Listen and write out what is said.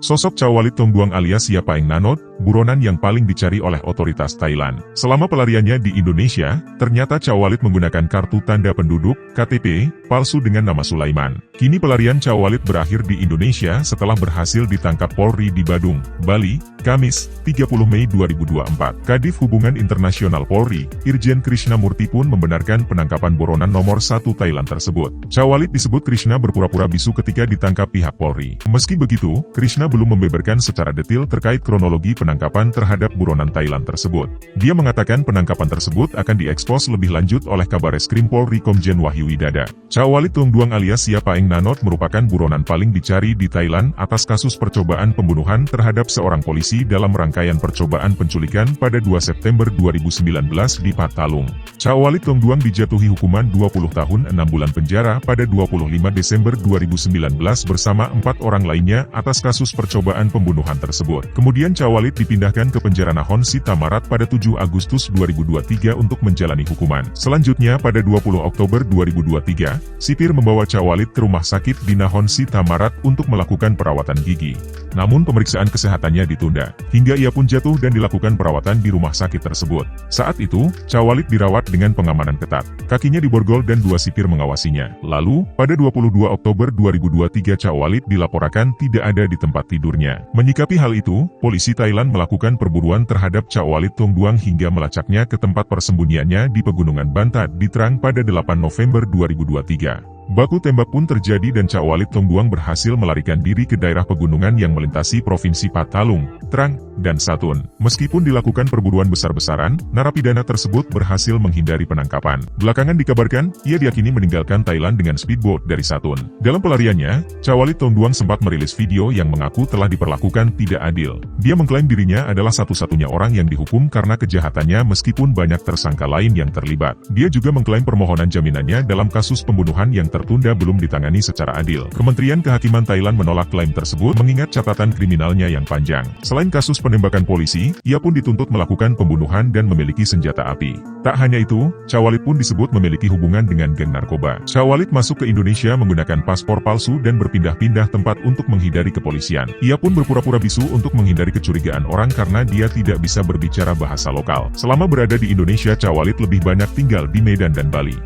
Sosok Chawalit Tongduang alias Siapaeng Nanot, buronan yang paling dicari oleh otoritas Thailand. Selama pelariannya di Indonesia, ternyata Chawalit menggunakan kartu tanda penduduk, KTP, palsu dengan nama Sulaiman. Kini pelarian Chawalit berakhir di Indonesia setelah berhasil ditangkap Polri di Badung, Bali, Kamis, 30 Mei 2024. Kadif Hubungan Internasional Polri, Irjen Krishna Murti pun membenarkan penangkapan buronan nomor 1 Thailand tersebut. Chawalit disebut Krishna berpura-pura bisu ketika ditangkap pihak Polri. Meski begitu, Krishna belum membeberkan secara detail terkait kronologi penangkapan terhadap buronan Thailand tersebut. Dia mengatakan penangkapan tersebut akan diekspos lebih lanjut oleh Kabareskrim Polri Komjen Wahyu Widada. Chawalit Tongduang alias Siapaeng Nanot merupakan buronan paling dicari di Thailand atas kasus percobaan pembunuhan terhadap seorang polisi dalam rangkaian percobaan penculikan pada 2 September 2019 di Patalung. Chawalit Tongduang dijatuhi hukuman 20 tahun 6 bulan penjara pada 25 Desember 2019 bersama 4 orang lainnya atas kasus percobaan pembunuhan tersebut. Kemudian Chawalit dipindahkan ke penjara Nakhon Si Thammarat pada 7 Agustus 2023 untuk menjalani hukuman. Selanjutnya pada 20 Oktober 2023, sipir membawa Chawalit ke rumah sakit di Nakhon Si Thammarat untuk melakukan perawatan gigi. Namun pemeriksaan kesehatannya ditunda, hingga ia pun jatuh dan dilakukan perawatan di rumah sakit tersebut. Saat itu, Chawalit dirawat dengan pengamanan ketat. Kakinya diborgol dan 2 sipir mengawasinya. Lalu, pada 22 Oktober 2023 Chawalit dilaporkan tidak ada di tempat tidurnya. Menyikapi hal itu, polisi Thailand melakukan perburuan terhadap Chawalit Tongduang hingga melacaknya ke tempat persembunyiannya di Pegunungan Bantat di Trang pada 8 November 2023. Baku tembak pun terjadi dan Chawalit Tongduang berhasil melarikan diri ke daerah pegunungan yang melintasi Provinsi Patalung, Trang, dan Satun. Meskipun dilakukan perburuan besar-besaran, narapidana tersebut berhasil menghindari penangkapan. Belakangan dikabarkan, ia diyakini meninggalkan Thailand dengan speedboat dari Satun. Dalam pelariannya, Chawalit Tongduang sempat merilis video yang mengaku telah diperlakukan tidak adil. Dia mengklaim dirinya adalah satu-satunya orang yang dihukum karena kejahatannya meskipun banyak tersangka lain yang terlibat. Dia juga mengklaim permohonan jaminannya dalam kasus pembunuhan yang tertunda belum ditangani secara adil. Kementerian Kehakiman Thailand menolak klaim tersebut mengingat catatan kriminalnya yang panjang. Selain kasus penembakan polisi, ia pun dituntut melakukan pembunuhan dan memiliki senjata api. Tak hanya itu, Chawalit pun disebut memiliki hubungan dengan geng narkoba. Chawalit masuk ke Indonesia menggunakan paspor palsu dan berpindah-pindah tempat untuk menghindari kepolisian. Ia pun berpura-pura bisu untuk menghindari kecurigaan orang karena dia tidak bisa berbicara bahasa lokal. Selama berada di Indonesia, Chawalit lebih banyak tinggal di Medan dan Bali.